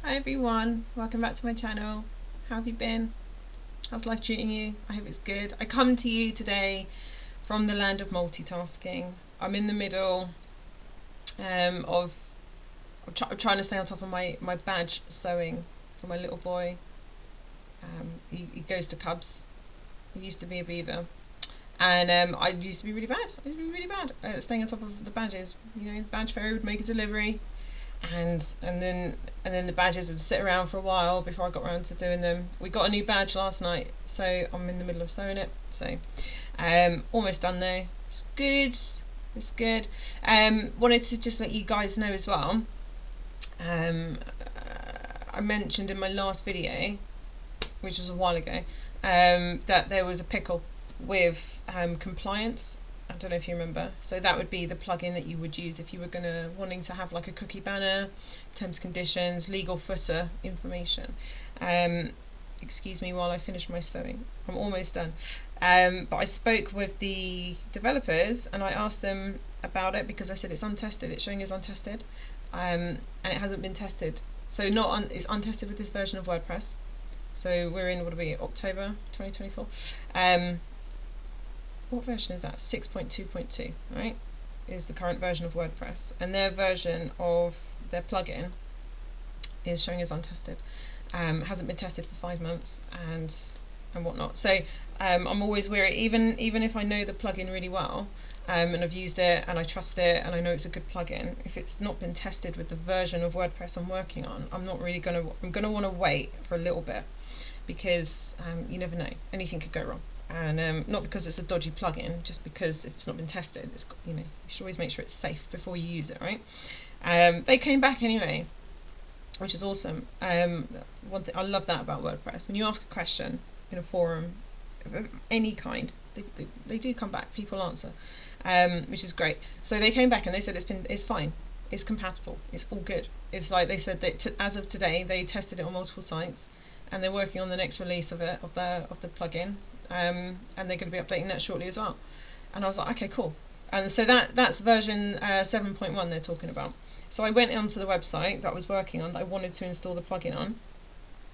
Hi everyone, welcome back to my channel. How have you been? How's life treating you? I hope it's good. I come to you today from the land of multitasking. I'm in the middle of I'm trying to stay on top of my badge sewing for my little boy. He goes to Cubs. He used to be a Beaver. And I used to be really bad. I used to be really bad at staying on top of the badges. You know, the badge fairy would make a delivery, and then the badges would sit around for a while before I got around to doing them. We got a new badge last night, so I'm in the middle of sewing it. So almost done though. It's good. It's good. Wanted to just let you guys know as well. I mentioned in my last video, which was a while ago, that there was a pickle with Complianz. I don't know if you remember. So that would be the plugin that you would use if you were wanting to have like a cookie banner, terms, conditions, legal footer information. Excuse me while I finish my sewing. I'm almost done. But I spoke with the developers and I asked them about it because I said it's untested. It's showing as untested, and it hasn't been tested. So it's untested with this version of WordPress. So we're in, what are we, October 2024. What version is that? 6.2.2, right? Is the current version of WordPress, and their version of their plugin is showing as untested. Hasn't been tested for 5 months and whatnot. So I'm always wary, even if I know the plugin really well, and I've used it and I trust it and I know it's a good plugin. If it's not been tested with the version of WordPress I'm working on, I'm gonna want to wait for a little bit, because you never know, anything could go wrong. And not because it's a dodgy plugin, just because if it's not been tested, it's got, you should always make sure it's safe before you use it, right? They came back anyway, which is awesome. One thing I love that about WordPress, when you ask a question in a forum of any kind, they do come back. People answer, which is great. So they came back and they said it's fine, it's compatible, it's all good. It's like they said that as of today, they tested it on multiple sites, and they're working on the next release of the plugin. And they're going to be updating that shortly as well. And I was like, okay, cool. And so that's version 7.1 they're talking about. So I went onto the website that I was working on, that I wanted to install the plugin on,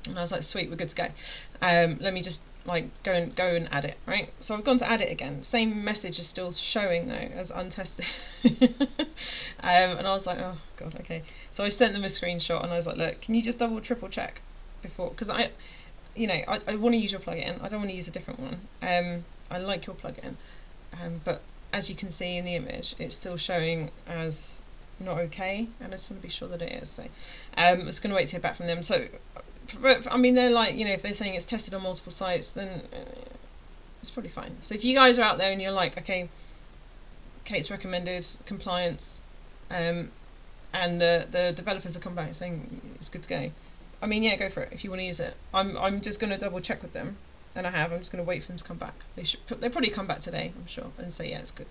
and I was like, sweet, we're good to go. Let me just like go and add it, right? So I've gone to add it again. Same message is still showing though as untested. And I was like, oh god, okay. So I sent them a screenshot and I was like, look, can you just triple check before, because I want to use your plugin. I don't want to use a different one. I like your plugin, but as you can see in the image, it's still showing as not okay, and I just want to be sure that it is. So I'm just going to wait to hear back from them. So, I mean, they're like, if they're saying it's tested on multiple sites, then it's probably fine. So if you guys are out there and you're like, okay, Kate's recommended Complianz, and the developers have come back saying it's good to go, I mean, yeah, go for it if you want to use it. I'm just going to double check with them, and I'm just going to wait for them to come back. They'll probably come back today, I'm sure, and say yeah, it's good.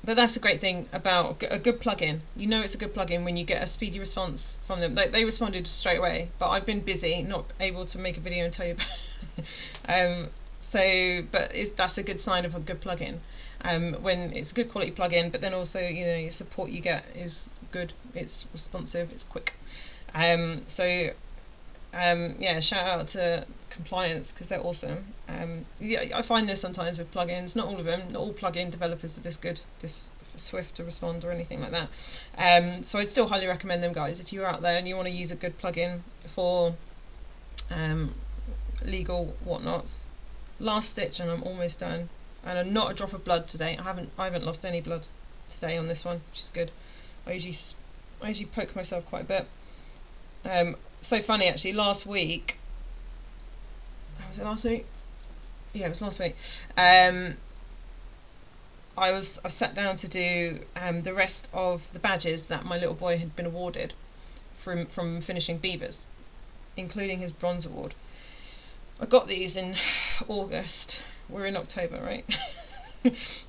But that's a great thing about a good plugin. You know it's a good plugin when you get a speedy response from them. They responded straight away, but I've been busy, not able to make a video and tell you about it. But that's a good sign of a good plugin. When it's a good quality plugin, but then also your support you get is good. It's responsive. It's quick. Yeah, shout out to Complianz because they're awesome. Yeah, I find this sometimes with plugins, not all of them, not all plugin developers are this good, this swift to respond or anything like that. So I'd still highly recommend them, guys, if you're out there and you want to use a good plugin for legal whatnots. Last stitch, and I'm almost done. And I'm not a drop of blood today. I haven't lost any blood today on this one, which is good. I usually poke myself quite a bit. So funny actually, last week, was it last week? Yeah, it was last week. I sat down to do the rest of the badges that my little boy had been awarded from finishing Beavers, including his bronze award. I got these in August. We're in October, right?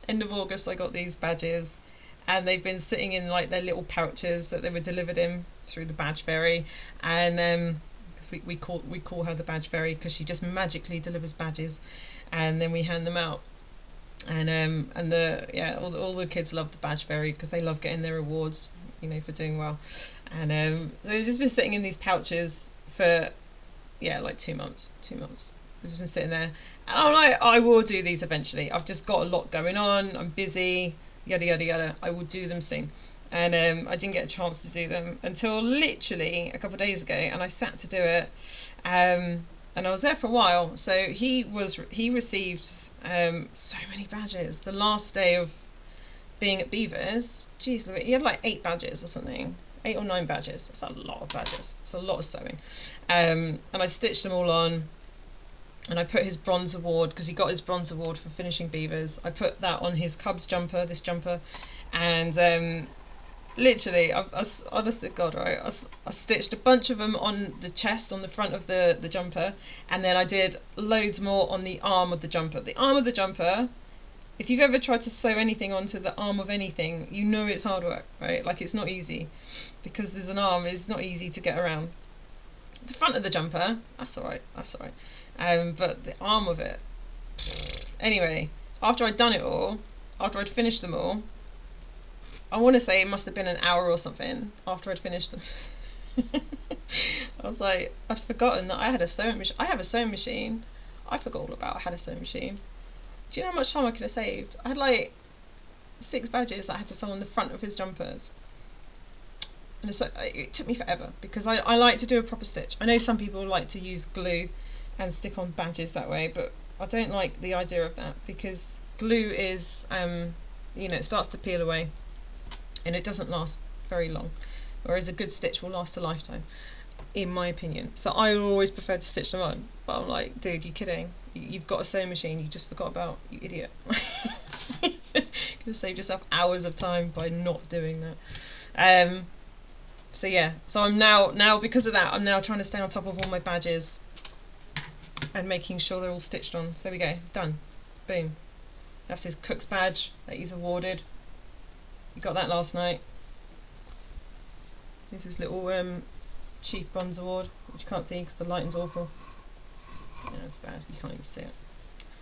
End of August I got these badges, and they've been sitting in like their little pouches that they were delivered in through the badge fairy, and because we call her the badge fairy because she just magically delivers badges, and then we hand them out. And all the kids love the badge fairy because they love getting their rewards. for doing well. And so they've just been sitting in these pouches for, like 2 months. 2 months. They've just been sitting there. And I'm like, I will do these eventually. I've just got a lot going on. I'm busy, yada, yada, yada. I will do them soon. And I didn't get a chance to do them until literally a couple of days ago, and I sat to do it. And I was there for a while. So he received so many badges. The last day of being at Beavers, geez, he had like 8 badges or something. 8 or 9 badges. That's a lot of badges. It's a lot of sewing. And I stitched them all on. And I put his bronze award, because he got his bronze award for finishing Beavers. I put that on his Cubs jumper, this jumper. And literally, I honest to God, right? I stitched a bunch of them on the chest, on the front of the jumper. And then I did loads more on the arm of the jumper. The arm of the jumper, if you've ever tried to sew anything onto the arm of anything, you know it's hard work, right? Like, it's not easy, because there's an arm, it's not easy to get around. The front of the jumper, that's alright. But the arm of it, anyway, after I'd done it all, after I'd finished them all, I want to say it must have been an hour or something after I'd finished them. I was like, I'd forgotten that I had a sewing machine. I have a sewing machine. I forgot all about I had a sewing machine. Do you know how much time I could have saved? I had like 6 badges that I had to sew on the front of his jumpers. And it took me forever, because I like to do a proper stitch. I know some people like to use glue and stick on badges that way, but I don't like the idea of that, because glue is, it starts to peel away and it doesn't last very long, whereas a good stitch will last a lifetime, in my opinion. So I always prefer to stitch them on, but I'm like, dude, you're kidding. You've got a sewing machine you just forgot about, you idiot. You could have saved yourself hours of time by not doing that. So I'm now because of that, I'm now trying to stay on top of all my badges and making sure they're all stitched on. So there we go, done. Boom. That's his cook's badge that he's awarded. He got that last night. This is his little Chief Bronze Award, which you can't see because the lighting's awful. Yeah, it's bad, you can't even see it.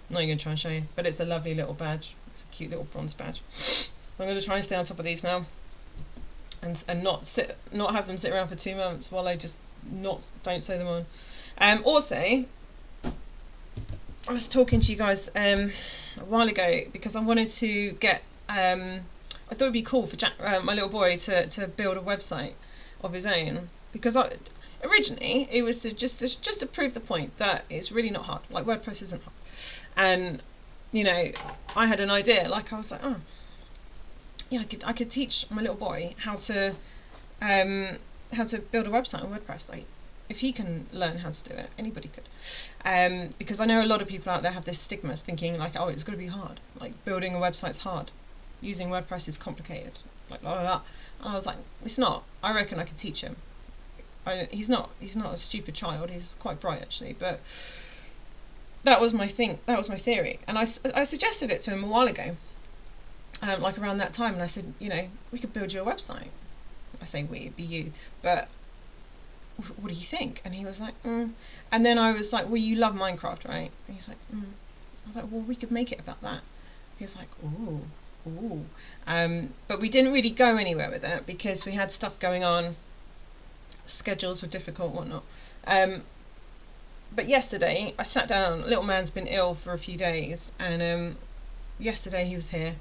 I'm not even going to try and show you, but it's a lovely little badge. It's a cute little bronze badge. So I'm going to try and stay on top of these now, and not have them sit around for 2 months while I just don't sew them on. Also, I was talking to you guys a while ago because I wanted to get. I thought it'd be cool for Jack, my little boy, to build a website of his own, because originally it was to just to prove the point that it's really not hard. Like, WordPress isn't hard, and I had an idea. Like, I was like, oh, yeah, I could teach my little boy how to build a website on WordPress. Like, if he can learn how to do it, anybody could. Because I know a lot of people out there have this stigma, thinking like, oh, it's got to be hard. Like, building a website's hard. Using WordPress is complicated. Like, la la la. And I was like, it's not. I reckon I could teach him. He's not a stupid child. He's quite bright, actually. But that was my thing. That was my theory. And I suggested it to him a while ago. Like around that time, and I said, we could build you a website. I say we, it'd be you, but what do you think? And he was like, And then I was like, well, you love Minecraft, right? And he's like, I was like, well, we could make it about that. He was like, ooh. But we didn't really go anywhere with it because we had stuff going on. Schedules were difficult, whatnot. But yesterday, I sat down. Little man's been ill for a few days, and yesterday he was here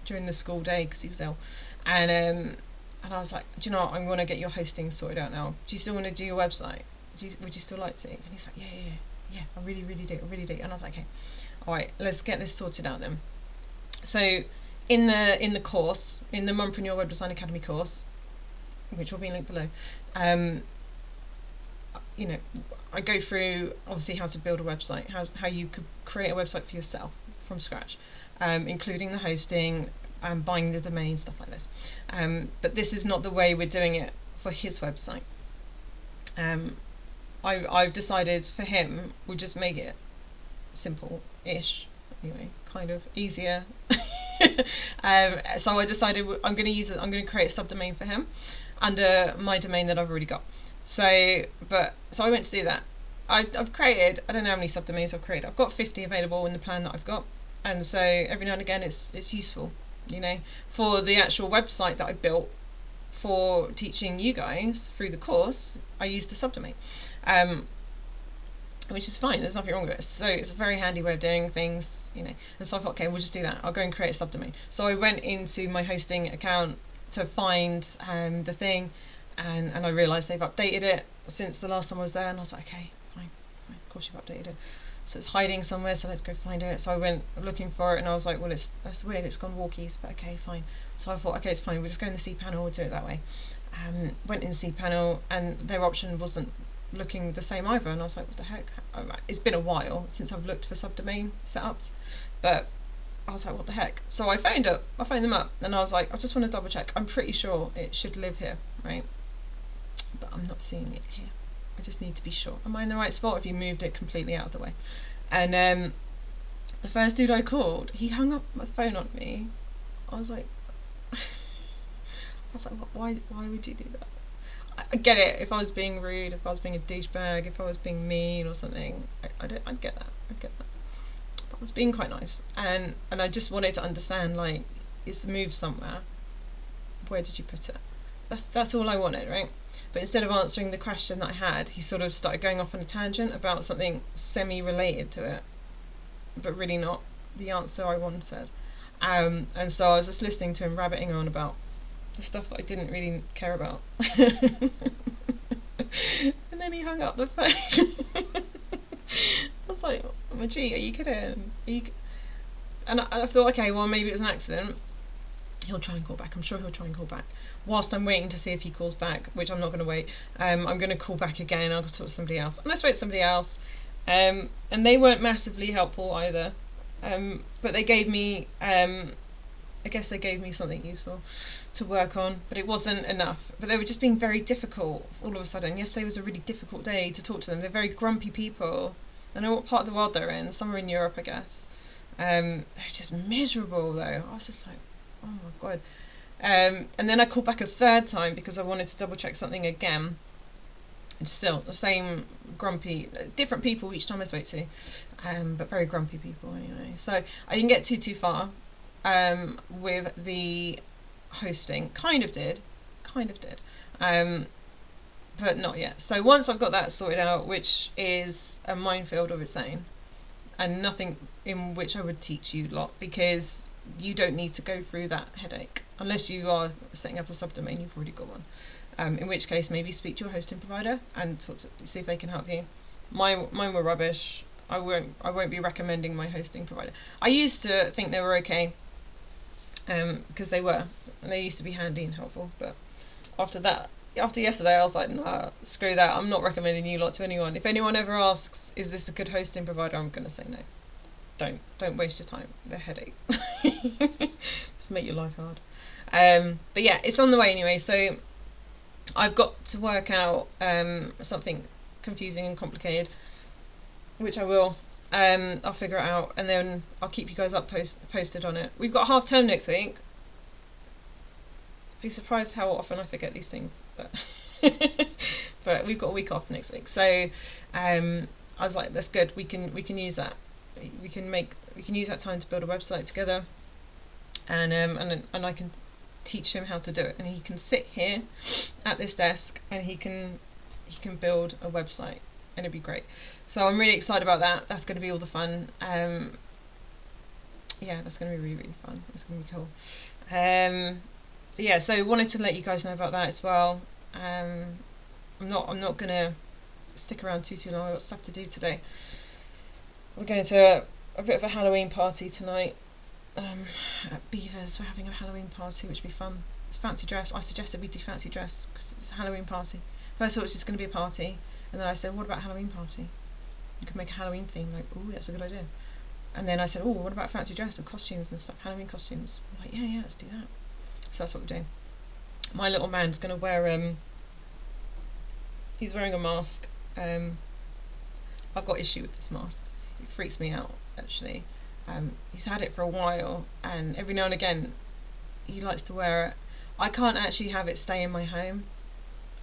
during the school day because he was ill, and I was like, do you know what? I'm going to get your hosting sorted out now. Do you still want to do your website? Would you still like to? And he's like, yeah, I really do. And I was like, okay, all right, let's get this sorted out then. So in the course, in the Mumpreneur Web Design Academy course, which will be linked below, I go through obviously how to build a website, how you could create a website for yourself from scratch, including the hosting, buying the domain, stuff like this. But this is not the way we're doing it for his website. I've decided for him, we'll just make it simple-ish, kind of easier. So I decided I'm going to create a subdomain for him under my domain that I've already got. So I went to do that. I've created, I don't know how many subdomains I've created. I've got 50 available in the plan that I've got, and so every now and again it's useful, for the actual website that I built for teaching you guys through the course, I used a subdomain, which is fine. There's nothing wrong with it. So it's a very handy way of doing things, you know. And so I thought, okay, we'll just do that. I'll go and create a subdomain. So I went into my hosting account to find the thing, and I realised they've updated it since the last time I was there, and I was like, okay, fine, of course you've updated it. So it's hiding somewhere, so let's go find it. So I went looking for it, and I was like, well, that's weird, it's gone walkies, but okay, fine. So I thought, okay, it's fine, we'll just go in the cPanel, we'll do it that way. Went in cPanel, and their option wasn't looking the same either, and I was like, what the heck? It's been a while since I've looked for subdomain setups, but I was like, what the heck? So I phoned them up, and I was like, I just want to double check. I'm pretty sure it should live here, right? But I'm not seeing it here. I just need to be sure. Am I in the right spot? If you moved it completely out of the way? And the first dude I called, he hung up my phone on me. I was like, why would you do that? I get it. If I was being rude, if I was being a douchebag, if I was being mean or something, I'd get that. But I was being quite nice, and I just wanted to understand, like, it's moved somewhere. Where did you put it? That's all I wanted, right? But instead of answering the question that I had, he sort of started going off on a tangent about something semi-related to it, but really not the answer I wanted. And so I was just listening to him rabbiting on about the stuff that I didn't really care about. And then he hung up the phone. I was like, oh, gee, are you kidding? And I thought, okay, well, maybe it was an accident. He'll try and call back. I'm sure he'll try and call back. Whilst I'm waiting to see if he calls back, which I'm not going to wait, I'm going to call back again. I'll talk to somebody else. And I spoke to somebody else, and they weren't massively helpful either. But they gave me, I guess they gave me something useful to work on, but it wasn't enough. But they were just being very difficult all of a sudden. Yesterday was a really difficult day to talk to them. They're very grumpy people. I know what part of the world they're in. Somewhere in Europe, I guess. They're just miserable, though. I was just like, oh my god. And then I called back a third time because I wanted to double check something again. And still the same grumpy, different people each time I spoke to, but very grumpy people anyway. So I didn't get too far with the hosting. Kind of did, but not yet. So once I've got that sorted out, which is a minefield of its own, and nothing in which I would teach you lot, because you don't need to go through that headache unless you are setting up a subdomain. You've already got one, in which case maybe speak to your hosting provider and talk to see if they can help you. Mine were rubbish. I won't be recommending my hosting provider. I used to think they were okay, because they were, and they used to be handy and helpful, but after yesterday I was like, nah, screw that. I'm not recommending you lot to anyone. If anyone ever asks, is this a good hosting provider, I'm going to say no. Don't waste your time. They're a headache. Just make your life hard. But yeah, it's on the way anyway. So I've got to work out something confusing and complicated, which I will. I'll figure it out, and then I'll keep you guys posted on it. We've got half term next week. Be surprised how often I forget these things, but we've got a week off next week. So I was like, that's good. We can use that. We can use that time to build a website together, and I can teach him how to do it, and he can sit here at this desk and he can build a website, and it'd be great. So I'm really excited about that. That's going to be all the fun. Yeah, that's going to be really, really fun. It's going to be cool. Yeah, so wanted to let you guys know about that as well. I'm not going to stick around too long. I've got stuff to do today. We're going to a bit of a Halloween party tonight. At Beavers, we're having a Halloween party, which will be fun. It's fancy dress. I suggested we do fancy dress because it's a Halloween party. First of all, it's just going to be a party, and then I said, what about Halloween party? You could make a Halloween theme. Like, oh, that's a good idea. And then I said, oh, what about fancy dress and costumes and stuff, Halloween costumes? I'm like, yeah, let's do that. So that's what we're doing. My little man's going to wear, he's wearing a mask. I've got issue with this mask. It freaks me out, actually. He's had it for a while, and every now and again he likes to wear it. I can't actually have it stay in my home.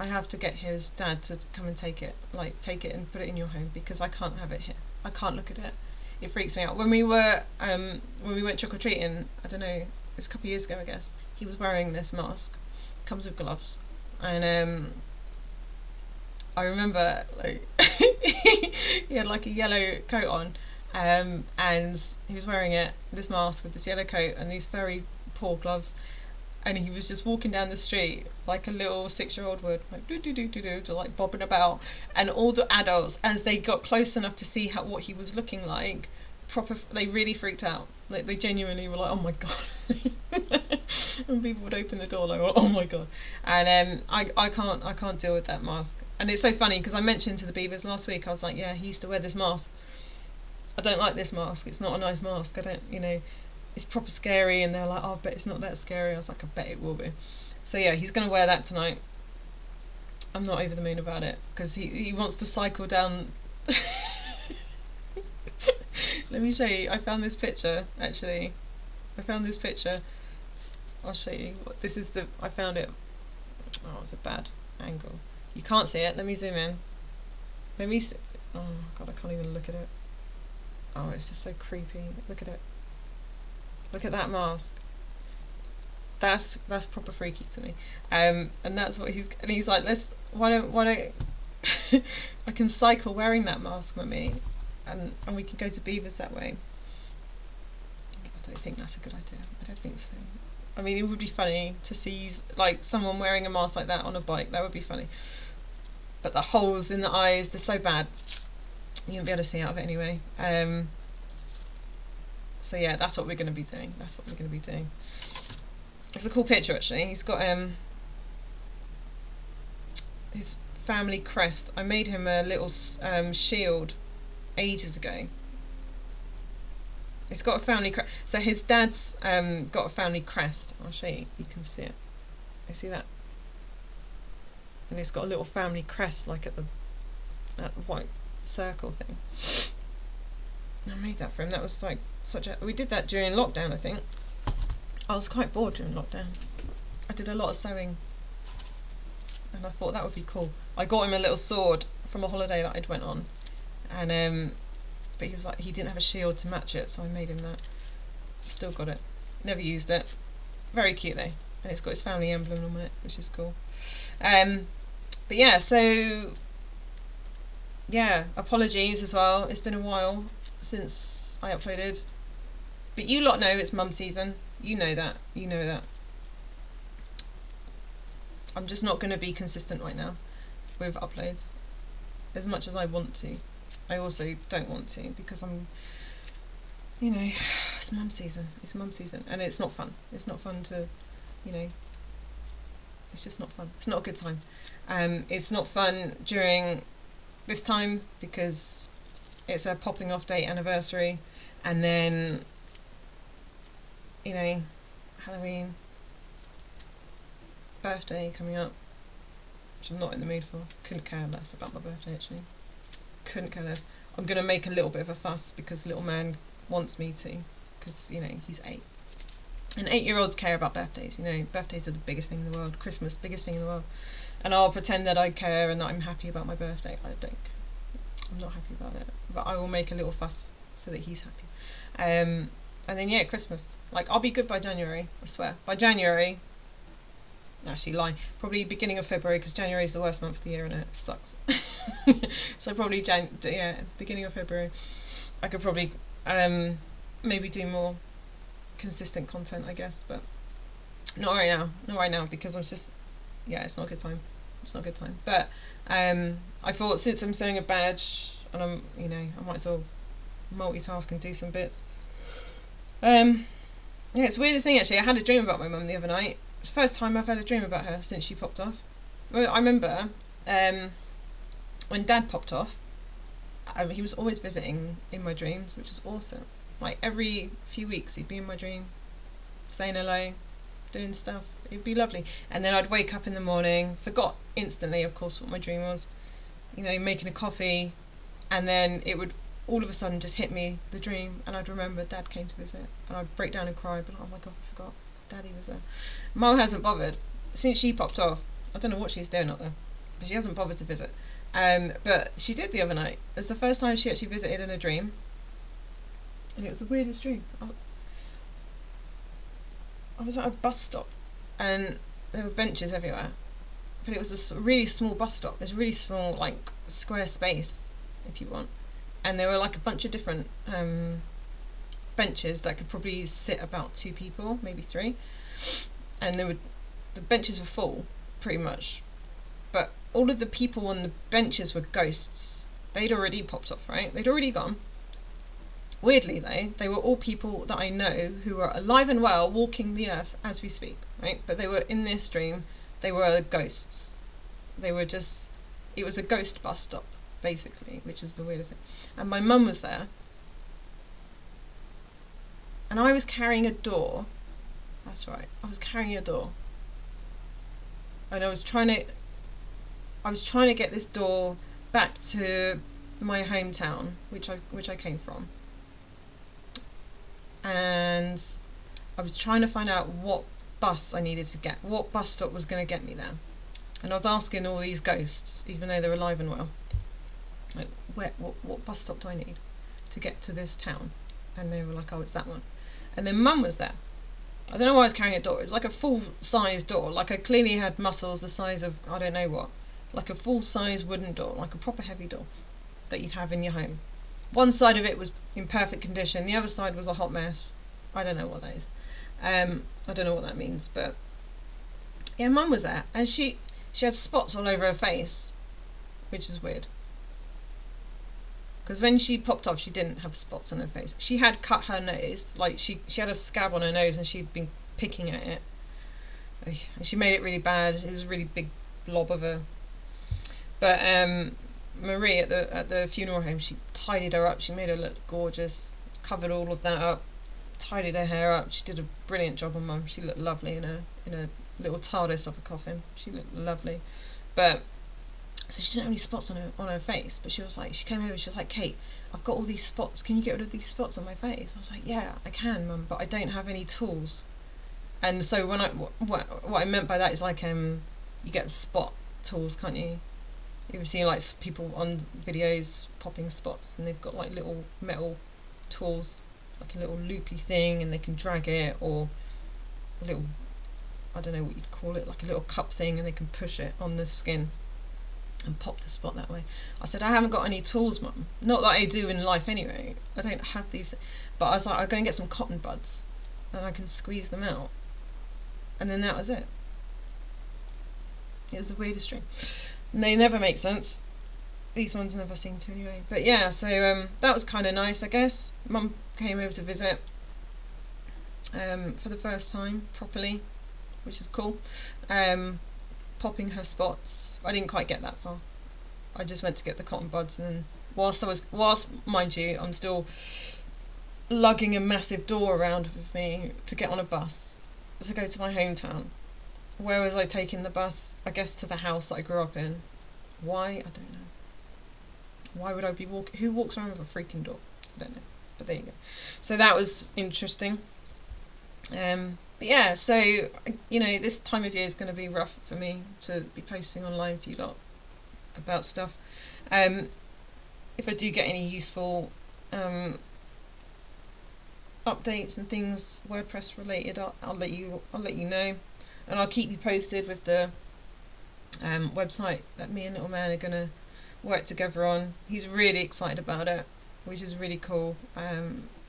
I have to get his dad to come and take it and put it in your home, because I can't have it here. I can't look at it. It freaks me out. When we went trick-or-treating, I don't know, it was a couple of years ago, I guess, he was wearing this mask comes with gloves, and I remember like he had like a yellow coat on, and he was wearing this mask with this yellow coat and these very poor gloves, and he was just walking down the street like a little 6-year-old would, like do do do do do, to like bobbing about, and all the adults, as they got close enough to see what he was looking like, they really freaked out. Like they genuinely were like, oh my god. And people would open the door like, oh my god. And I can't deal with that mask. And it's so funny because I mentioned to the beavers last week, I was like, yeah, he used to wear this mask. I don't like this mask. It's not a nice mask. I don't, it's proper scary. And they're like, oh, I bet it's not that scary. I was like, I bet it will be. So yeah, he's going to wear that tonight. I'm not over the moon about it because he wants to cycle down. Let me show you. I found this picture, actually. I'll show you. This is I found it. Oh, it's a bad angle. You can't see it. Let me zoom in. Let me see. Oh, God, I can't even look at it. Oh, it's just so creepy. Look at it. Look at that mask. That's proper freaky to me. And that's what he's like, why don't I can cycle wearing that mask, mummy, and we can go to beavers that way. I don't think that's a good idea. I don't think so. I mean, it would be funny to see like someone wearing a mask like that on a bike. That would be funny. But the holes in the eyes, they're so bad. You won't be able to see out of it anyway. So yeah, that's what we're going to be doing. It's a cool picture, actually. He's got his family crest. I made him a little shield ages ago. He's got a family crest. So his dad's got a family crest. I'll show you. You can see it. You see that? And it's got a little family crest, like at that white circle thing. I made that for him. That was like we did that during lockdown, I think. I was quite bored during lockdown. I did a lot of sewing, and I thought that would be cool. I got him a little sword from a holiday that I'd went on, and but he was like, he didn't have a shield to match it, so I made him that. Still got it. Never used it. Very cute though, and it's got his family emblem on it, which is cool. But yeah, so yeah, apologies as well. It's been a while since I uploaded, but you lot know it's mum season. You know that. I'm just not going to be consistent right now with uploads as much as I want to. I also don't want to because I'm, it's mum season. And it's not fun. It's not fun to, it's just not fun. It's not a good time. It's not fun during this time because it's a popping off date anniversary, and then Halloween, birthday coming up, which I'm not in the mood for. Couldn't care less about my birthday, actually. Couldn't care less. I'm going to make a little bit of a fuss because little man wants me to, because, he's 8. And 8-year-olds care about birthdays, birthdays are the biggest thing in the world. Christmas, biggest thing in the world. And I'll pretend that I care and that I'm happy about my birthday. I don't care. I'm not happy about it. But I will make a little fuss so that he's happy. And then, yeah, Christmas. Like, I'll be good by January, I swear. By January, actually lying, probably beginning of February, because January is the worst month of the year and it sucks. So probably, beginning of February, I could probably maybe do more consistent content, I guess, but not right now, because I'm just, it's not a good time. But I thought, since I'm sewing a badge, and I'm, I might as well multitask and do some bits. It's the weirdest thing, actually. I had a dream about my mum the other night. It's the first time I've had a dream about her since she popped off. Well, I remember when Dad popped off, he was always visiting in my dreams, which is awesome. Like, every few weeks he'd be in my dream, saying hello, doing stuff. It'd be lovely. And then I'd wake up in the morning, forgot instantly, of course, what my dream was, making a coffee, and then it would all of a sudden just hit me, the dream, and I'd remember Dad came to visit, and I'd break down and cry, but oh my god, I forgot, Daddy was there. Mum hasn't bothered, since she popped off. I don't know what she's doing up there, but she hasn't bothered to visit. But she did the other night. It's the first time she actually visited in a dream, and it was the weirdest dream. I was at a bus stop, and there were benches everywhere, but it was a really small bus stop. It was a really small, like, square space, if you want, and there were like a bunch of different benches that could probably sit about 2 people, maybe 3, and the benches were full pretty much, but all of the people on the benches were ghosts. They'd already popped off, right? They'd already gone. Weirdly though, they were all people that I know who are alive and well, walking the earth as we speak, right? But they were in this dream, they were ghosts. They were just, it was a ghost bus stop, basically, which is the weirdest thing. And my mum was there, and I was carrying a door. That's right, I was carrying a door, and I was trying to get this door back to my hometown, which I came from, and I was trying to find out what bus I needed to get, what bus stop was going to get me there. And I was asking all these ghosts, even though they're alive and well, like, what bus stop do I need to get to this town? And they were like, oh, it's that one. And then Mum was there. I don't know why I was carrying a door. It was like a full-size door, like I clearly had muscles the size of I don't know what, like a full-size wooden door, like a proper heavy door that you'd have in your home. One side of it was in perfect condition, the other side was a hot mess. I don't know what that is. I don't know what that means, but yeah, Mum was there, and she had spots all over her face, which is weird. Because when she popped off, she didn't have spots on her face. She had cut her nose, like she had a scab on her nose, and she'd been picking at it, and she made it really bad. It was a really big blob of her. But Marie at the funeral home, she tidied her up. She made her look gorgeous, covered all of that up, tidied her hair up. She did a brilliant job on Mum. She looked lovely in a little TARDIS of a coffin. She looked lovely, but so she didn't have any spots on her face. But she came over. She was like, Kate, I've got all these spots. Can you get rid of these spots on my face? I was like, yeah, I can, Mum, but I don't have any tools. And so when what I meant by that is like you get spot tools, can't you? You ever seen like people on videos popping spots, and they've got like little metal tools, like a little loopy thing, and they can drag it, or a little, I don't know what you'd call it, like a little cup thing, and they can push it on the skin and pop the spot that way. I said, I haven't got any tools, Mum. Not that I do in life anyway. I don't have these. But I was like, I'll go and get some cotton buds, and I can squeeze them out. And then that was it. It was the weirdest dream. And they never make sense. These ones never seem to anyway. But yeah, so that was kind of nice, I guess. Mum came over to visit for the first time properly, which is cool. Popping her spots. I didn't quite get that far. I just went to get the cotton buds, and then whilst mind you, I'm still lugging a massive door around with me to get on a bus to go to my hometown. Where was I taking the bus? I guess to the house that I grew up in. Why? I don't know. Why would I be walking? Who walks around with a freaking door? I don't know. But there you go. So that was interesting. But yeah, so, you know, this time of year is going to be rough for me to be posting online for you lot about stuff. If I do get any useful updates and things WordPress related, I'll let you know, and I'll keep you posted with the website that me and Little Man are going to work together on. He's really excited about it, which is really cool.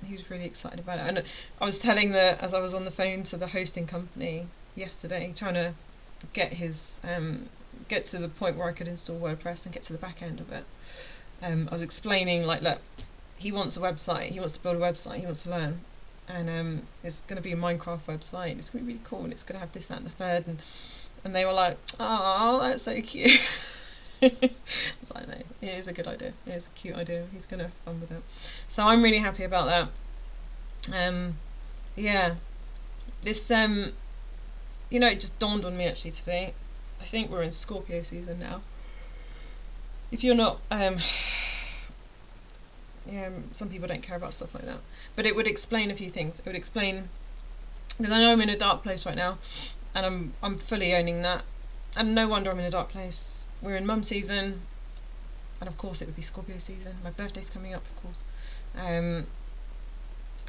He was really excited about it, and I was telling as I was on the phone to the hosting company yesterday, trying to get his get to the point where I could install WordPress and get to the back end of it. I was explaining, like, look, he wants a website, he wants to build a website, he wants to learn, and it's going to be a Minecraft website, it's going to be really cool, and it's going to have this, that, and the third, and they were like, oh, that's so cute. I was like, no, it is a good idea, it is a cute idea, he's going to have fun with it. So I'm really happy about that. Yeah, this, you know, it just dawned on me actually today. I think we're in Scorpio season now. If you're not, yeah, some people don't care about stuff like that, but it would explain a few things. It would explain, because I know I'm in a dark place right now, and I'm fully owning that, and no wonder I'm in a dark place. We're in mum season, and of course it would be Scorpio season. My birthday's coming up, of course, and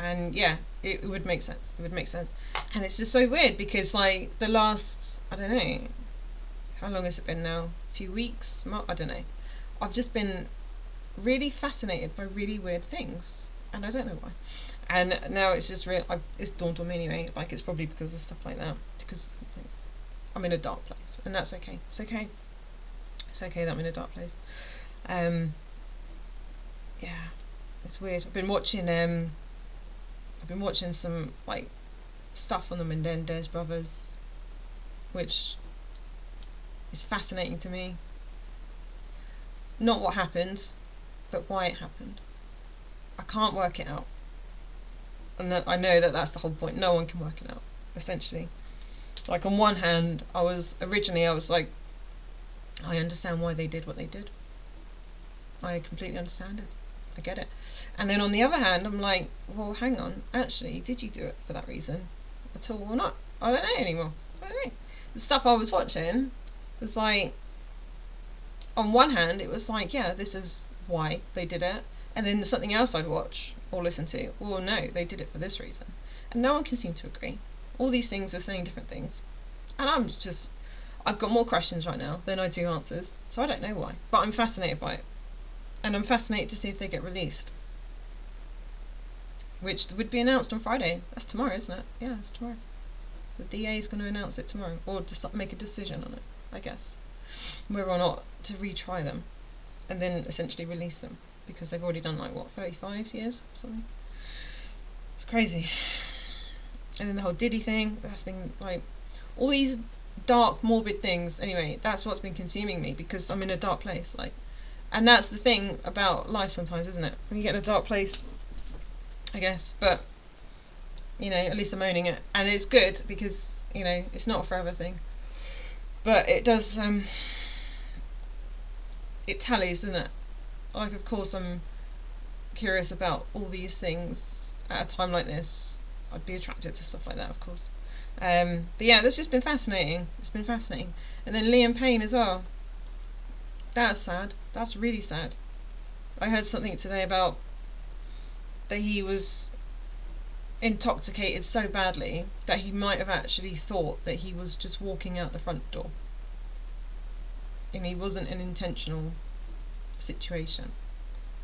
And yeah, it would make sense. It would make sense. And it's just so weird because like the last, I don't know, how long has it been now? A few weeks? I don't know. I've just been really fascinated by really weird things, and I don't know why. And now it's just it's dawned on me anyway. Like it's probably because of stuff like that. Because like, I'm in a dark place, and that's okay. It's okay. It's okay that I'm in a dark place. Yeah, it's weird. I've been watching some like stuff on the Menendez brothers, which is fascinating to me. Not what happened, but why it happened. I can't work it out. And I know that that's the whole point. No one can work it out, essentially. Like on one hand, I was like, I understand why they did what they did. I completely understand it. I get it. And then on the other hand, I'm like, well, hang on. Actually, did you do it for that reason at all or not? I don't know anymore. I don't know. The stuff I was watching was like, on one hand, it was like, yeah, this is why they did it. And then something else I'd watch or listen to, well, no, they did it for this reason. And no one can seem to agree. All these things are saying different things. And I've got more questions right now than I do answers. So I don't know why. But I'm fascinated by it. And I'm fascinated to see if they get released. Which would be announced on Friday. That's tomorrow, isn't it? Yeah, it's tomorrow. The DA is going to announce it tomorrow. Or just make a decision on it, I guess. Whether or not to retry them. And then essentially release them. Because they've already done 35 years or something. It's crazy. And then the whole Diddy thing, that's been all these dark, morbid things. Anyway, that's what's been consuming me because I'm in a dark place. And that's the thing about life sometimes, isn't it? When you get in a dark place, I guess. But, at least I'm owning it. And it's good because, it's not a forever thing. But it does, it tallies, doesn't it? Of course, I'm curious about all these things at a time like this. I'd be attracted to stuff like that, of course. But yeah, that's just been fascinating. It's been fascinating. And then Liam Payne as well. That's sad. That's really sad. I heard something today about that he was intoxicated so badly that he might have actually thought that he was just walking out the front door. And he wasn't an intentional situation.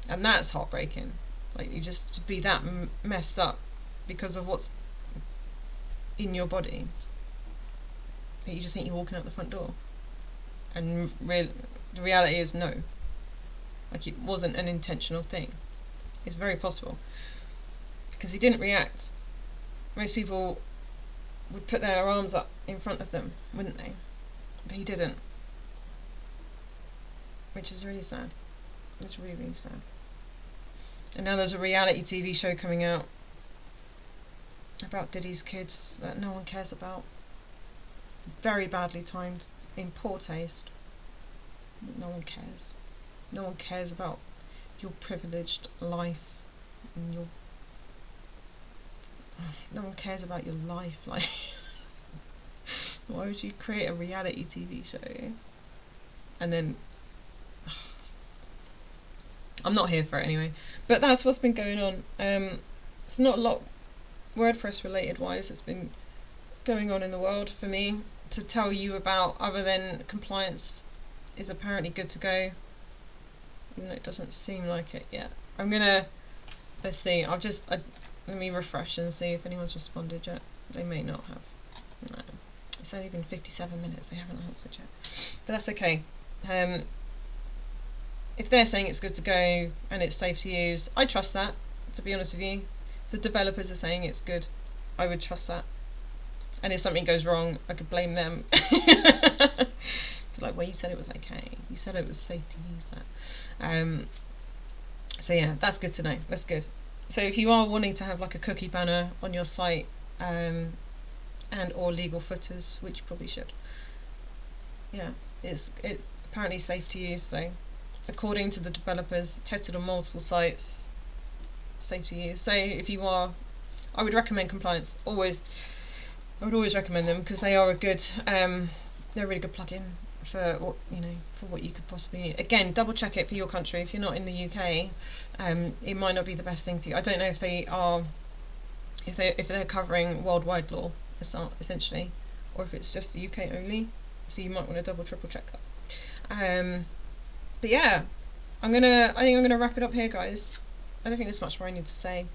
And that's heartbreaking. You just to be that messed up because of what's in your body that you just think you're walking out the front door. And the reality is no. It wasn't an intentional thing. It's very possible. Because he didn't react. Most people would put their arms up in front of them, wouldn't they? But he didn't. Which is really sad. It's really, really sad. And now there's a reality TV show coming out about Diddy's kids that no one cares about. Very badly timed, in poor taste. No one cares. No one cares about your privileged life and your... No one cares about your life. Why would you create a reality TV show? And then... I'm not here for it anyway. But that's what's been going on. It's not a lot WordPress related wise that's been going on in the world for me to tell you about, other than Complianz is apparently good to go, even though it doesn't seem like it yet. Let's see, let me refresh and see if anyone's responded yet. They may not have. No, it's only been 57 minutes, they haven't answered yet, but that's okay. If they're saying it's good to go and it's safe to use, I trust that, to be honest with you. So developers are saying it's good, I would trust that. And if something goes wrong, I could blame them. So well, you said it was okay. You said it was safe to use that. So yeah, that's good to know. That's good. So if you are wanting to have a cookie banner on your site, and or legal footers, which you probably should. Yeah, it's apparently safe to use. So according to the developers, tested on multiple sites, safe to use. So if you are, I would recommend Complianz. Always, I would always recommend them because they are they're a really good plugin for what you could possibly need. Again, double check it for your country. If you're not in the UK, it might not be the best thing for you. I don't know if they are if they're covering worldwide law, essentially, or if it's just UK only. So you might want to double triple check that. But yeah, I think I'm gonna wrap it up here, guys. I don't think there's much more I need to say.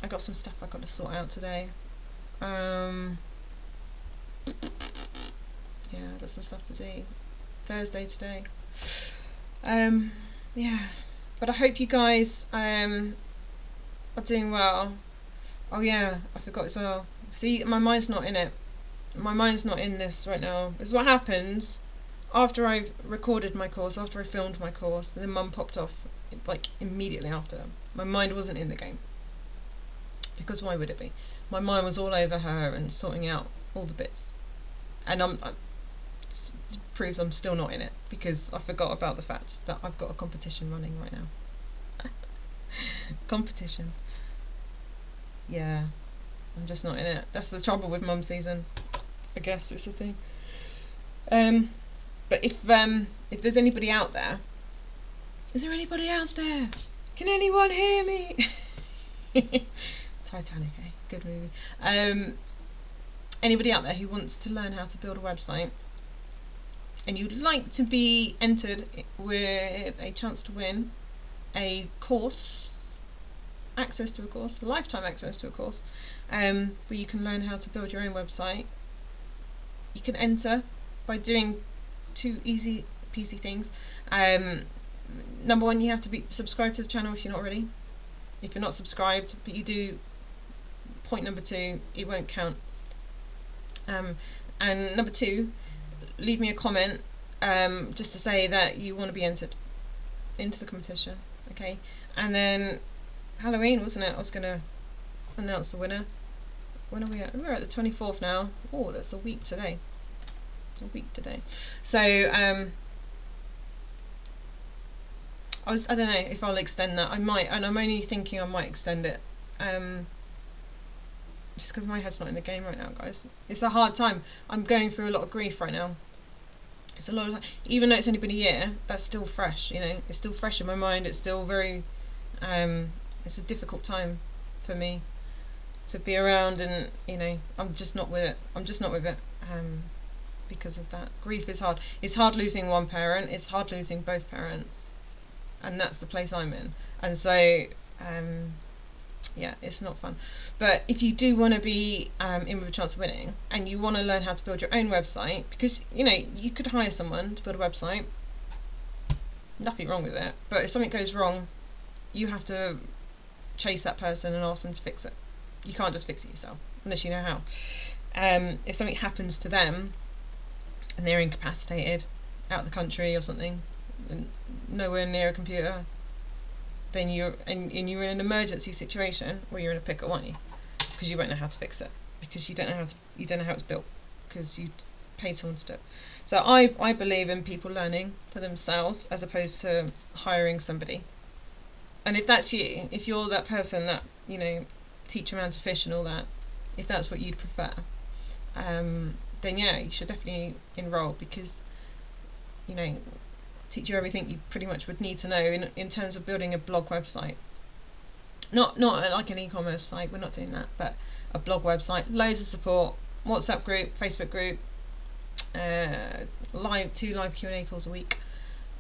I got some stuff I got to sort out today. Yeah, I got some stuff to do. Thursday today. Yeah, but I hope you guys are doing well. Oh yeah, I forgot as well. See, my mind's not in it. My mind's not in this right now. This is what happens after I've recorded my course, after I filmed my course, and then Mum popped off like immediately after. My mind wasn't in the game. Because why would it be? My mind was all over her and sorting out all the bits. And it proves I'm still not in it, because I forgot about the fact that I've got a competition running right now. Competition. Yeah, I'm just not in it. That's the trouble with mum season. I guess it's a thing. But if there's anybody out there, is there anybody out there? Can anyone hear me? Titanic, eh? Good movie. Anybody out there who wants to learn how to build a website, and you'd like to be entered with a chance to win a course, access to a course, lifetime access to a course, where you can learn how to build your own website, you can enter by doing 2 easy peasy things. Number 1, you have to be subscribed to the channel if you're not already. If you're not subscribed, but you do, point number 2, it won't count. And number 2, leave me a comment just to say that you want to be entered into the competition, okay? And then Halloween, wasn't it? I was going to announce the winner. When are we at? We're at the 24th now. Oh, that's a week today. So I don't know if I'll extend that. I might, and I'm only thinking I might extend it. Just because my head's not in the game right now, guys. It's a hard time. I'm going through a lot of grief right now. It's a lot of, even though it's only been a year, that's still fresh, you know. It's still fresh in my mind. It's still very, it's a difficult time for me to be around, and you know, I'm just not with it. Because of that. Grief is hard. It's hard losing one parent. It's hard losing both parents, and that's the place I'm in. And so, yeah, it's not fun. But if you do want to be in with a chance of winning, and you want to learn how to build your own website, because you know you could hire someone to build a website, nothing wrong with it, but if something goes wrong, you have to chase that person and ask them to fix it. You can't just fix it yourself unless you know how. If something happens to them and they're incapacitated, out of the country or something, and nowhere near a computer, then you're in an emergency situation where you're in a pickle, aren't you? Because you won't know how to fix it, because you don't know how it's built, because you paid someone to do it. So I believe in people learning for themselves as opposed to hiring somebody. And if that's you, if you're that person that, you know, teach a man to fish and all that, if that's what you'd prefer, then yeah, you should definitely enroll, because, you know, teach you everything you pretty much would need to know in terms of building a blog website. Not like an e-commerce site, we're not doing that, but a blog website, loads of support, WhatsApp group, Facebook group, 2 live Q&A calls a week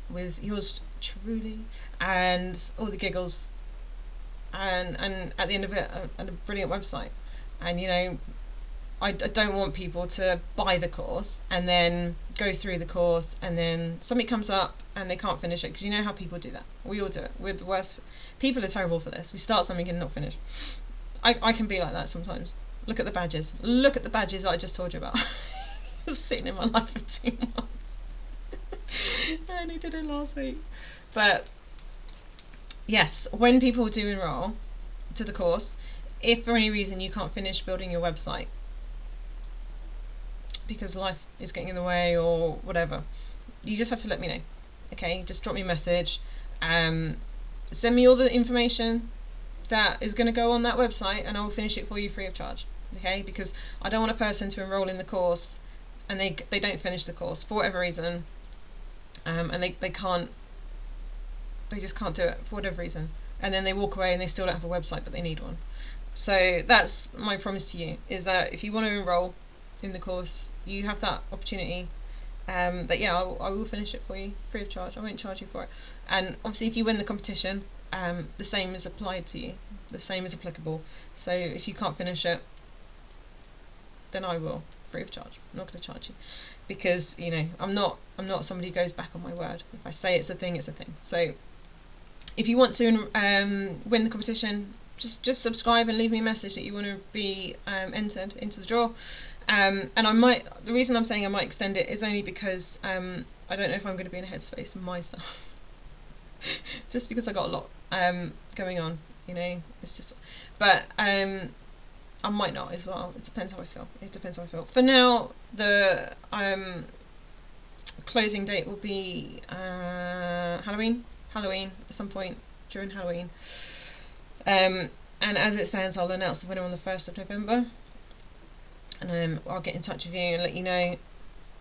with yours truly, and all the giggles, and at the end of it, a brilliant website. And you know, I don't want people to buy the course and then go through the course and then something comes up and they can't finish it, because you know how people do that. We all do it. We're the worst. People are terrible for this. We start something and not finish. I can be like that sometimes. Look at the badges. Look at the badges that I just told you about. Sitting in my life for 2 months. I only did it last week. But yes, when people do enroll to the course, if for any reason you can't finish building your website because life is getting in the way or whatever, you just have to let me know. Okay, just drop me a message, send me all the information that is going to go on that website, and I will finish it for you free of charge. Okay, because I don't want a person to enroll in the course and they don't finish the course for whatever reason, and they just can't do it for whatever reason, and then they walk away and they still don't have a website, but they need one. So that's my promise to you, is that if you want to enroll in the course, you have that opportunity. That yeah, I will finish it for you free of charge. I won't charge you for it. And obviously, if you win the competition, the same is applied to you. The same is applicable. So if you can't finish it, then I will, free of charge. I'm not going to charge you, because you know I'm not somebody who goes back on my word. If I say it's a thing, it's a thing. So if you want to win the competition, just subscribe and leave me a message that you want to be entered into the draw. And the reason I'm saying I might extend it is only because I don't know if I'm going to be in a headspace myself. Just because I got a lot going on, you know, it's just, but I might not as well. It depends how I feel. For now, the closing date will be Halloween at some point during Halloween. And as it stands, I'll announce the winner on the 1st of November. And I'll get in touch with you and let you know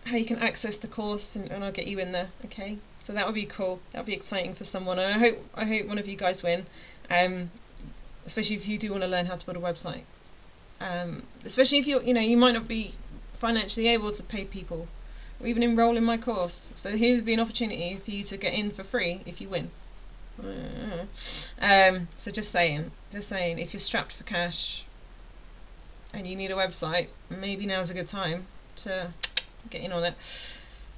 how you can access the course, and I'll get you in there. Okay, so that would be cool. That would be exciting for someone, and I hope one of you guys win. Especially if you do want to learn how to build a website. Especially if you might not be financially able to pay people, or even enroll in my course. So here's be an opportunity for you to get in for free if you win. So just saying, if you're strapped for cash and you need a website, maybe now's a good time to get in on it,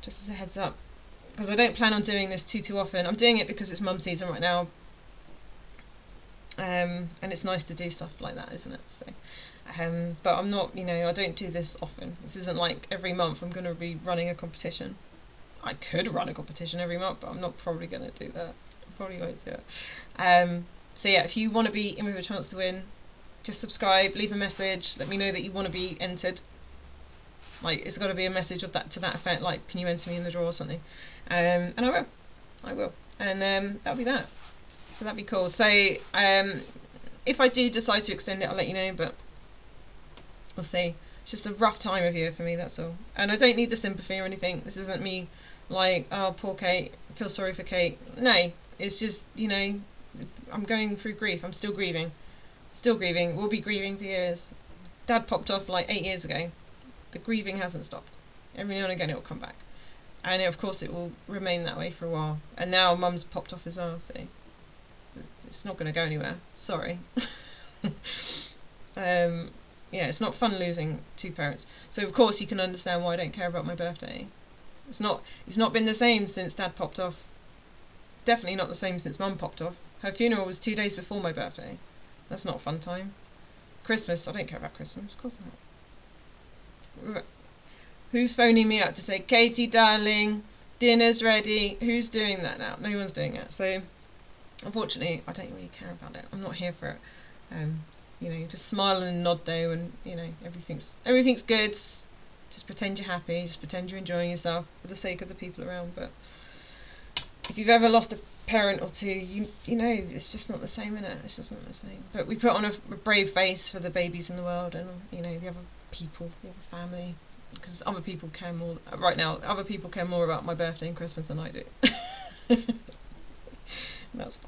just as a heads up, because I don't plan on doing this too often. I'm doing it because it's mum season right now, and it's nice to do stuff like that, isn't it? So but I'm not, I don't do this often. This isn't like every month I'm going to be running a competition. I could run a competition every month, but I'm not probably going to do that. I probably won't do it. So yeah, if you want to be in with a chance to win, just subscribe, leave a message, let me know that you want to be entered. Like, it's got to be a message of that to that effect, like, can you enter me in the draw or something? And I will. And that'll be that. So that'd be cool. So if I do decide to extend it, I'll let you know, but we'll see. It's just a rough time of year for me, that's all. And I don't need the sympathy or anything. This isn't me like, oh, poor Kate, I feel sorry for Kate. No, it's just, I'm going through grief. I'm still grieving. We'll be grieving for years. Dad popped off like 8 years ago. The grieving hasn't stopped. Every now and again it will come back, and of course it will remain that way for a while. And now mum's popped off as well, so it's not going to go anywhere. Sorry. Yeah, it's not fun losing two parents. So of course you can understand why I don't care about my birthday. It's not been the same since Dad popped off. Definitely not the same since Mum popped off. Her funeral was 2 days before my birthday. That's not a fun time. Christmas, I don't care about Christmas, of course not. Who's phoning me up to say, Katie darling, dinner's ready? Who's doing that now? No one's doing it. So unfortunately I don't really care about it. I'm not here for it. Just smile and nod though, and everything's good. Just pretend you're happy, just pretend you're enjoying yourself for the sake of the people around. But if you've ever lost a parent or two, it's just not the same, innit? It's just not the same. But we put on a brave face for the babies in the world, and the other people, the other family, because other people care more right now. Other people care more about my birthday and Christmas than I do. That's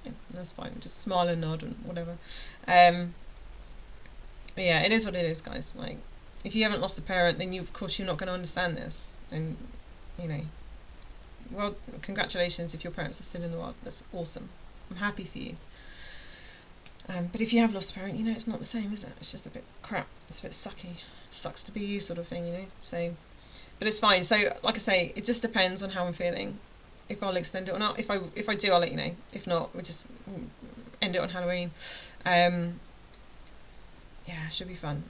fine. Just smile and nod and whatever. But yeah, it is what it is, guys. Like, if you haven't lost a parent, then of course you're not going to understand this, and well, congratulations if your parents are still in the world. That's awesome. I'm happy for you. But if you have lost a parent, it's not the same, is it? It's just a bit crap. It's a bit sucky. Sucks to be you, sort of thing, So, but it's fine. So, like I say, it just depends on how I'm feeling. If I'll extend it or not. If I do, I'll let you know. If not, we'll just end it on Halloween. Yeah, it should be fun.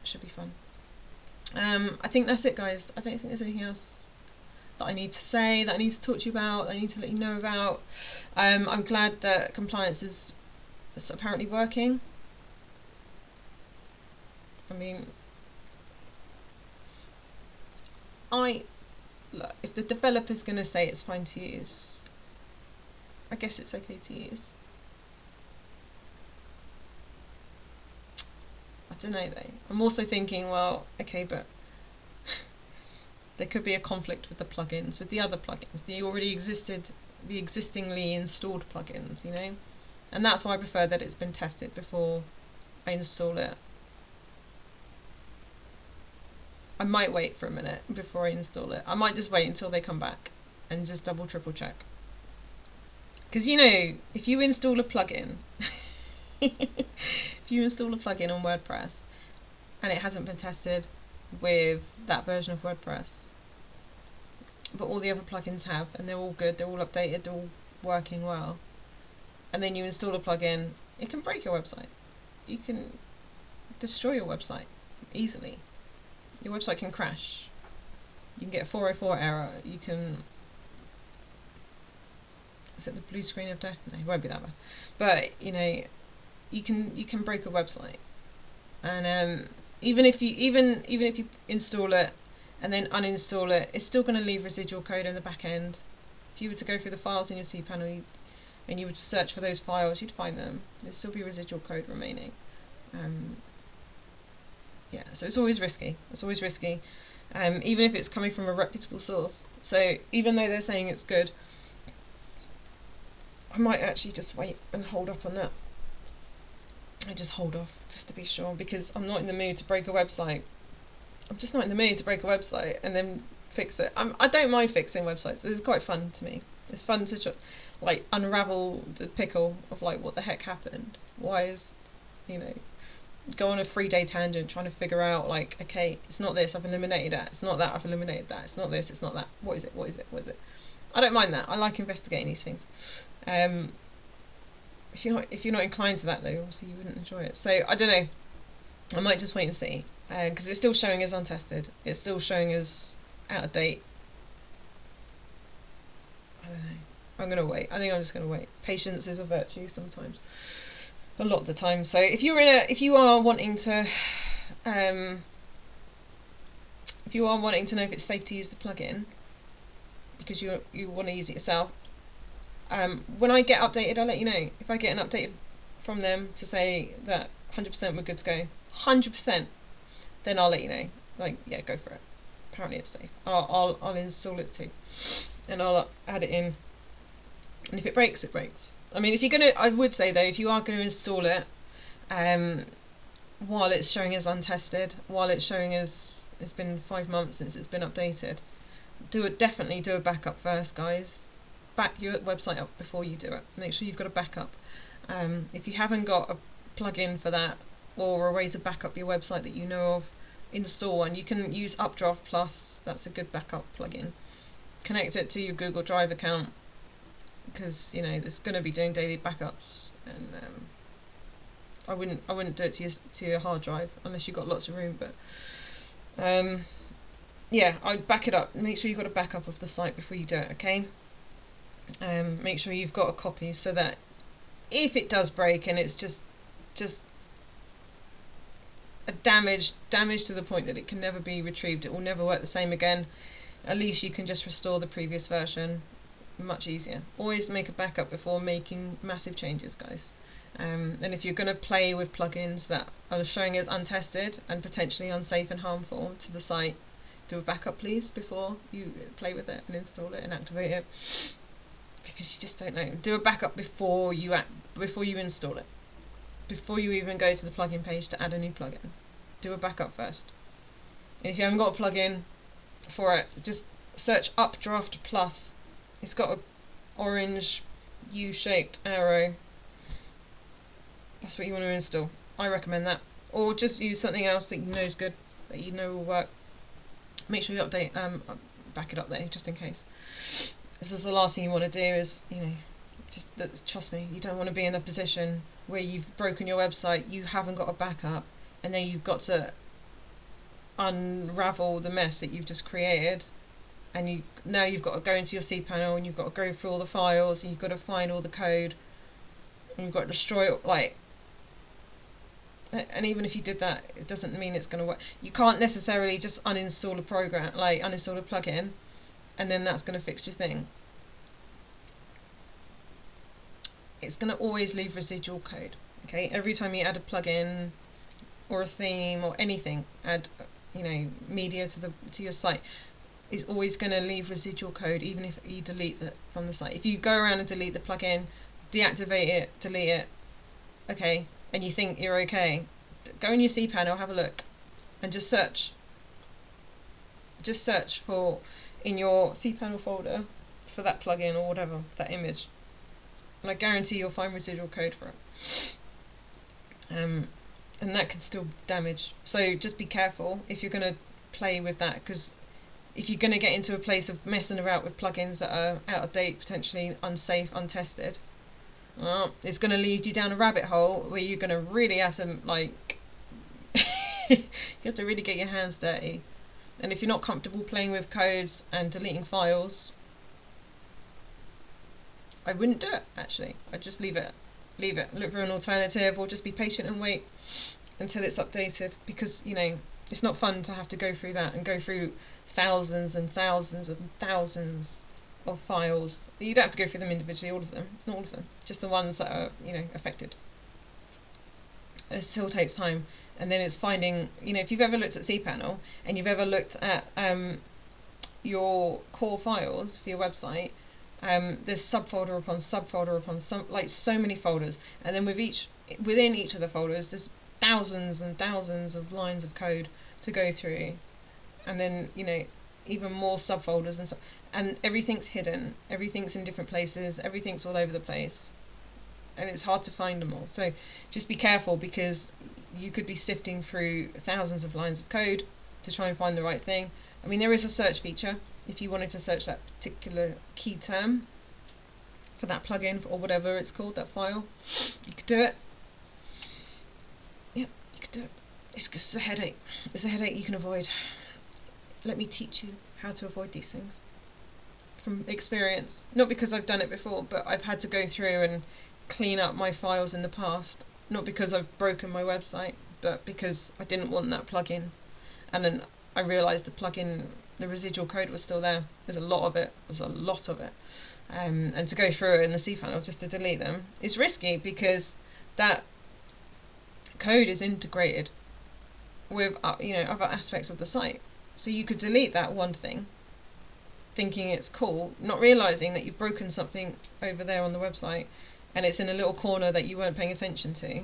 I think that's it, guys. I don't think there's anything else that I need to say, that I need to talk to you about, that I need to let you know about. I'm glad that Complianz is apparently working. I mean, look, if the developer's going to say it's fine to use, I guess it's okay to use. I don't know though. I'm also thinking, well, okay, but there could be a conflict with the plugins, with the other plugins, the existingly installed plugins, And that's why I prefer that it's been tested before I install it. I might wait for a minute before I install it. I might just wait until they come back and just double triple check. Because if you install a plugin, if you install a plugin on WordPress and it hasn't been tested with that version of WordPress, but all the other plugins have, and they're all good, they're all updated, they're all working well, and then you install a plugin, it can break your website. You can destroy your website easily. Your website can crash. You can get a 404 error. You can... Is it the blue screen of death? No, it won't be that bad. But you can break a website, and even if you install it and then uninstall it, it's still going to leave residual code in the back end. If you were to go through the files in your cPanel and you were to search for those files, you'd find them. There'd still be residual code remaining. Yeah, so it's always risky. It's always risky, even if it's coming from a reputable source. So even though they're saying it's good, I might actually just wait and hold up on that. I just hold off just to be sure, because I'm not in the mood to break a website. I'm just not in the mood to break a website and then fix it. I don't mind fixing websites. It's quite fun to me. It's fun to unravel the pickle of what the heck happened. Why is go on a 3-day tangent trying to figure out okay, it's not this, I've eliminated that. It's not that, I've eliminated that. It's not this, it's not that. What is it? What is it? What is it? I don't mind that. I like investigating these things. If you're not inclined to that though, obviously you wouldn't enjoy it. So I don't know. I might just wait and see, because it's still showing as untested. It's still showing as out of date. I don't know. I'm gonna wait. I think I'm just gonna wait. Patience is a virtue sometimes. A lot of the time. So if you are wanting to know if it's safe to use the plugin, because you want to use it yourself, when I get updated, I'll let you know. If I get an update from them to say that 100% we're good to go, 100%, then I'll let you know. Yeah, go for it. Apparently it's safe. I'll install it too, and I'll add it in. And if it breaks, it breaks. I mean, I would say though, if you are going to install it, while it's showing as untested, while it's showing as it's been 5 months since it's been updated, definitely do a backup first, guys. Back your website up before you do it. Make sure you've got a backup. If you haven't got a plugin for that, or a way to back up your website that you know of, install one. You can use Updraft Plus. That's a good backup plugin. Connect it to your Google Drive account, because it's going to be doing daily backups, and I wouldn't do it to your hard drive unless you've got lots of room. But yeah, I'd back it up. Make sure you've got a backup of the site before you do it. Okay. Make sure you've got a copy, so that if it does break and it's just a damage to the point that it can never be retrieved, it will never work the same again, at least you can just restore the previous version. Much easier. Always make a backup before making massive changes, guys. And if you're going to play with plugins that are showing as untested and potentially unsafe and harmful to the site, do a backup please before you play with it and install it and activate it, because you just don't know. Do a backup before you install it, before you even go to the plugin page to add a new plugin. Do a backup first. And if you haven't got a plugin for it, just search Updraft Plus. It's got an orange U-shaped arrow. That's what you want to install. I recommend that. Or just use something else that you know is good, that you know will work. Make sure you update, back it up there, just in case. This is the last thing you want to do is, trust me, you don't want to be in a position where you've broken your website, you haven't got a backup, and then you've got to unravel the mess that you've just created. And now you've got to go into your cPanel and you've got to go through all the files and you've got to find all the code and you've got to destroy it. And even if you did that, it doesn't mean it's going to work. You can't necessarily just uninstall a program, uninstall a plugin, and then that's going to fix your thing. It's going to always leave residual code. Okay, every time you add a plugin or a theme or anything, add media to your site, is always going to leave residual code, even if you delete it from the site. If you go around and delete the plugin, deactivate it, delete it, okay, and you think you're okay, go in your cPanel, have a look, and just search. Just search for, in your cPanel folder, for that plugin or whatever, that image. And I guarantee you'll find residual code for it. And that could still damage. So just be careful if you're going to play with that, because if you're going to get into a place of messing around with plugins that are out of date, potentially unsafe, untested, well, it's going to lead you down a rabbit hole where you're going to really have to, like, you have to really get your hands dirty. And if you're not comfortable playing with codes and deleting files, I wouldn't do it, actually. I'd just leave it. Look for an alternative, or just be patient and wait until it's updated, because, you know, it's not fun to have to go through that and go through thousands and thousands and thousands of files. You don't have to go through them individually, all of them, not all of them, just the ones that are, you know, affected. It still takes time. And then it's finding, you know, if you've ever looked at cPanel and you've ever looked at your core files for your website, there's subfolder upon subfolder upon like so many folders, and then within each of the folders there's thousands and thousands of lines of code to go through, and then, you know, even more subfolders and stuff, and everything's hidden, everything's in different places, everything's all over the place, and it's hard to find them all. So just be careful, because you could be sifting through thousands of lines of code to try and find the right thing. I mean, there is a search feature. If you wanted to search that particular key term for that plugin or whatever it's called, that file, you could do it. Yep, you could do it. It's just a headache. It's a headache you can avoid. Let me teach you how to avoid these things from experience. Not because I've done it before, but I've had to go through and clean up my files in the past. Not because I've broken my website, but because I didn't want that plugin. And then I realised the plugin, the residual code was still there. There's a lot of it. And to go through it in the cPanel just to delete them is risky, because that code is integrated with you know, other aspects of the site. So you could delete that one thing, thinking it's cool, not realising that you've broken something over there on the website, and it's in a little corner that you weren't paying attention to,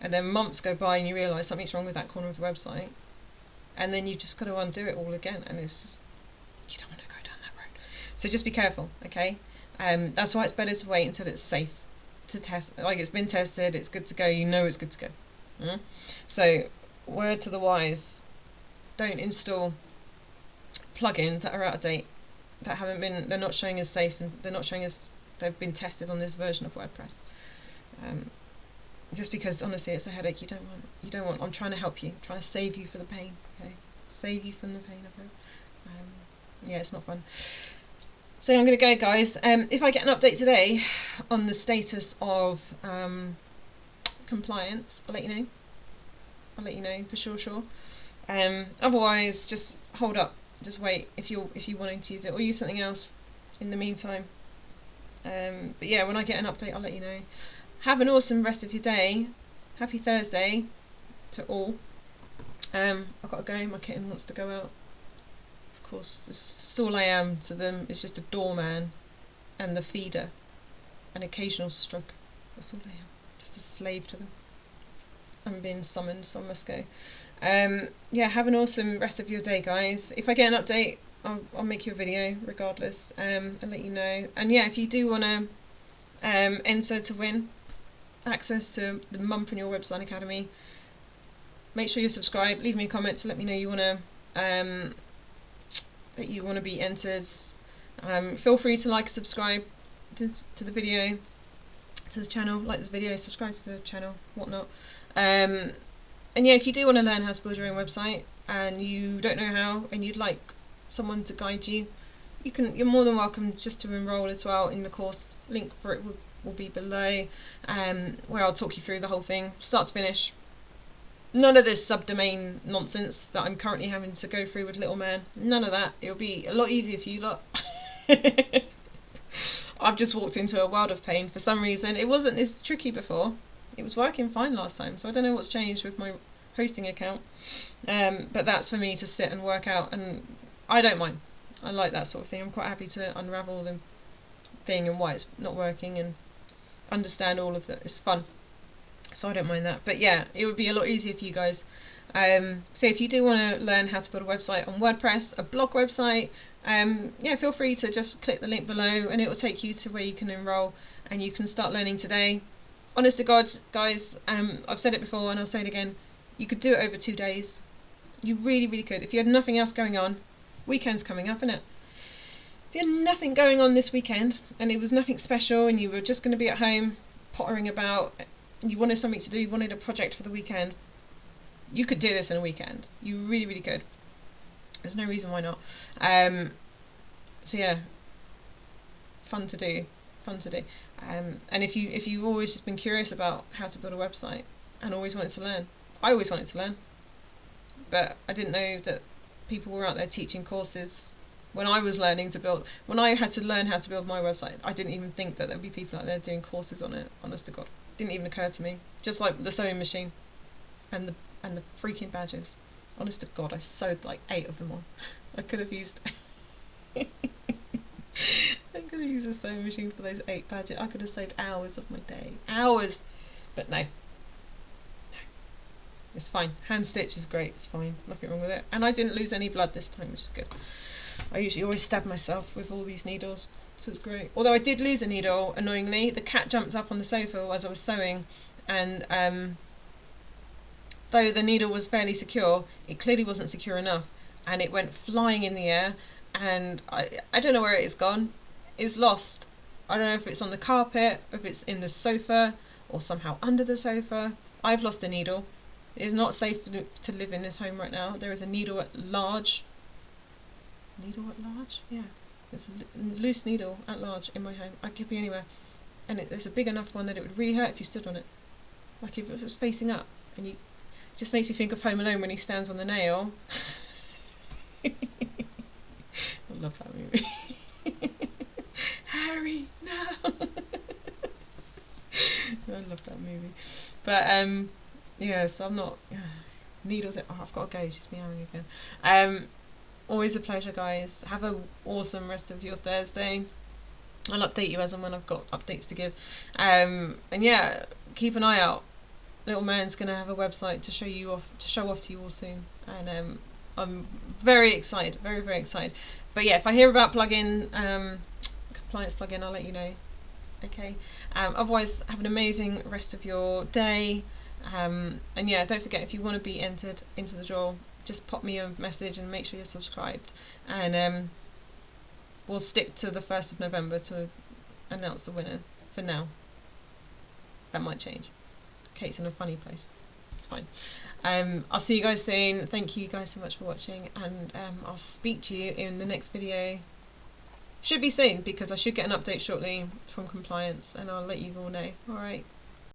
and then months go by and you realise something's wrong with that corner of the website, and then you've just got to undo it all again, and it's just, you don't want to go down that road. So just be careful, okay? That's why it's better to wait until it's safe to test, like it's been tested, it's good to go, you know it's good to go. So, word to the wise, don't install plugins that are out of date, that haven't been, they're not showing as safe, and they're not showing as they've been tested on this version of WordPress. Just because, honestly, it's a headache you don't want. I'm trying to help you, trying to save you from the pain, okay? Save you from the pain of it. Yeah, it's not fun. So I'm going to go, guys. If I get an update today on the status of Complianz, I'll let you know. I'll let you know for sure. Otherwise, just hold up. Just wait if you're wanting to use it, or use something else in the meantime. But yeah, when I get an update, I'll let you know. Have an awesome rest of your day. Happy Thursday to all. I've got to go. My kitten wants to go out. Of course, this is all I am to them. It's just a doorman and the feeder, an occasional stroke. That's all I am. Just a slave to them. I'm being summoned, so I must go. Yeah, have an awesome rest of your day, guys. If I get an update, I'll make you a video regardless, and let you know. And yeah, if you do want to enter to win access to the Mumpreneur Web Design Academy, make sure you subscribe. Leave me a comment to let me know you want to that you want to be entered. Feel free to like and subscribe to the video, to the channel. Like this video, subscribe to the channel, whatnot. And yeah, if you do want to learn how to build your own website and you don't know how, and you'd like someone to guide you, you're more than welcome just to enrol as well in the course. Link for it will be below, where I'll talk you through the whole thing, start to finish. None of this subdomain nonsense that I'm currently having to go through with Little Man. None of that. It'll be a lot easier for you lot. I've just walked into a world of pain for some reason. It wasn't this tricky before. It was working fine last time, so I don't know what's changed with my hosting account. But that's for me to sit and work out, and I don't mind. I like that sort of thing. I'm quite happy to unravel the thing and why it's not working, and understand all of that. It's fun, so I don't mind that. But yeah, it would be a lot easier for you guys. So if you do want to learn how to build a website on WordPress, a blog website, yeah, feel free to just click the link below and it will take you to where you can enroll and you can start learning today. Honest to God, guys, I've said it before and I'll say it again, you could do it over 2 days. You really, really could. If you had nothing else going on, weekend's coming up, isn't it? If you had nothing going on this weekend and it was nothing special and you were just going to be at home pottering about and you wanted something to do, you wanted a project for the weekend, you could do this in a weekend. You really, really could. There's no reason why not. So yeah, fun to do. And if you've always just been curious about how to build a website and always wanted to learn, I always wanted to learn, but I didn't know that people were out there teaching courses. When I was learning to build, when I had to learn how to build my website, I didn't even think that there'd be people out there doing courses on it. Honest to God, didn't even occur to me. Just like the sewing machine, and the freaking badges. Honest to God, I sewed like 8 of them on. I could have used I could have used a sewing machine for those 8 badges. I could have saved hours of my day. Hours! But no. It's fine. Hand stitch is great, it's fine. Nothing wrong with it. And I didn't lose any blood this time, which is good. I usually always stab myself with all these needles, so it's great. Although I did lose a needle, annoyingly. The cat jumped up on the sofa as I was sewing, and though the needle was fairly secure, it clearly wasn't secure enough, and it went flying in the air, and I don't know where it has gone. It's lost. I don't know if it's on the carpet, if it's in the sofa, or somehow under the sofa. I've lost a needle. It is not safe to live in this home right now. There is a needle at large. Needle at large? Yeah. There's a loose needle at large in my home. I could be anywhere. And it's a big enough one that it would really hurt if you stood on it. Like if it was facing up. And you, it just makes me think of Home Alone when he stands on the nail. I love that movie. Harry, no! I love that movie. But, yeah, so I'm not... needles... Oh, I've got to go. She's meowing again. Always a pleasure, guys. Have an awesome rest of your Thursday. I'll update you as and when I've got updates to give. And yeah, keep an eye out. Little man's gonna have a website to show off to you all soon. And I'm very excited, very, very excited. But yeah, if I hear about plugin, Complianz plugin, I'll let you know. Okay. Otherwise, have an amazing rest of your day. And yeah, don't forget, if you want to be entered into the draw, just pop me a message and make sure you're subscribed, and we'll stick to the 1st of November to announce the winner for now. That might change. Kate's in a funny place. It's fine. I'll see you guys soon. Thank you guys so much for watching, and I'll speak to you in the next video. Should be soon, because I should get an update shortly from Complianz, and I'll let you all know. Alright.